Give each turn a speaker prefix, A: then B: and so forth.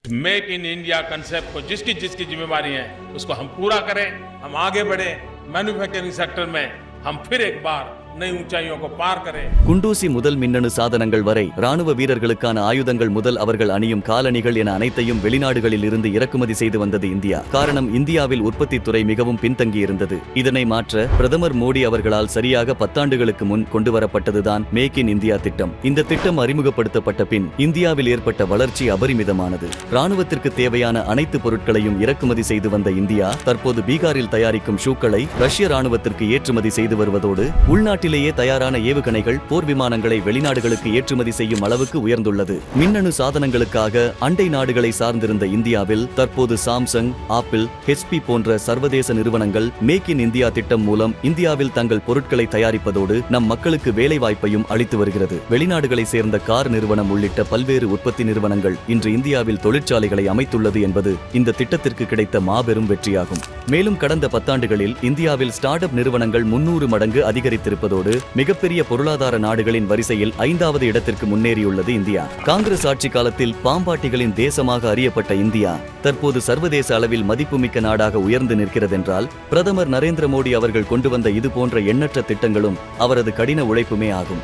A: Make in India concept को जिसकी जिसकी जिम्मेवारी है उसको हम पूरा करें, हम आगे बढ़े, मैन्युफैक्चरिंग सेक्टर में हम फिर एक बार नई ऊंचाइयों को पार करें.
B: குண்டூசி முதல் மின்னணு சாதனங்கள் வரை ராணுவ வீரர்களுக்கான ஆயுதங்கள் முதல் அவர்கள் அணியும் காலணிகள் என அனைத்தையும் வெளிநாடுகளில் இருந்து இறக்குமதி செய்து வந்தது இந்தியா. காரணம், இந்தியாவில் உற்பத்தி துறை மிகவும் பின்தங்கி இருந்தது. இதனை மாற்ற பிரதமர் மோடி அவர்களால் சரியாக 10 ஆண்டுகளுக்கு முன் கொண்டுவரப்பட்டதுதான் மேக் இன் இந்தியா திட்டம். இந்த திட்டம் அறிமுகப்படுத்தப்பட்ட பின் இந்தியாவில் ஏற்பட்ட வளர்ச்சி அபரிமிதமானது. ராணுவத்திற்கு தேவையான அனைத்து பொருட்களையும் இறக்குமதி செய்து வந்த இந்தியா தற்போது பீகாரில் தயாரிக்கும் ஷூக்களை ரஷ்ய ராணுவத்திற்கு ஏற்றுமதி செய்து வருவதோடு உள்நாட்டில் தயாரான ஏவுகணைகள், போர் விமானங்களை வெளிநாடுகளுக்கு ஏற்றுமதி செய்யும் அளவுக்கு உயர்ந்துள்ளது. மின்னணு சாதனங்களுக்காக அண்டை நாடுகளை சார்ந்திருந்த இந்தியாவில் தற்போது சாம்சங், ஆப்பிள், HP போன்ற சர்வதேச நிறுவனங்கள் மேக் இன் இந்தியா திட்டம் மூலம் இந்தியாவில் தங்கள் பொருட்களை தயாரிப்பதோடு நம் மக்களுக்கு வேலை வாய்ப்பையும் அளித்து வருகிறது. வெளிநாடுகளை சேர்ந்த கார் நிறுவனம் உள்ளிட்ட பல்வேறு உற்பத்தி நிறுவனங்கள் இன்று இந்தியாவில் தொழிற்சாலைகளை அமைத்துள்ளது என்பது இந்த திட்டத்திற்கு கிடைத்த மாபெரும் வெற்றியாகும். மேலும் கடந்த 10 ஆண்டுகளில் இந்தியாவில் ஸ்டார்ட் அப் நிறுவனங்கள் 300 மடங்கு அதிகரித்திருப்பதோடு மிகப்பெரிய பொருளாதார நாடுகளின் வரிசையில் 5வது இடத்திற்கு முன்னேறியுள்ளது இந்தியா. காங்கிரஸ் ஆட்சி காலத்தில் பாம்பாட்டிகளின் தேசமாக அறியப்பட்ட இந்தியா தற்போது சர்வதேச அளவில் மதிப்புமிக்க நாடாக உயர்ந்து நிற்கிறதென்றால் பிரதமர் நரேந்திர மோடி அவர்கள் கொண்டு வந்த இதுபோன்ற எண்ணற்ற திட்டங்களும் அவரது கடின உழைப்புமே ஆகும்.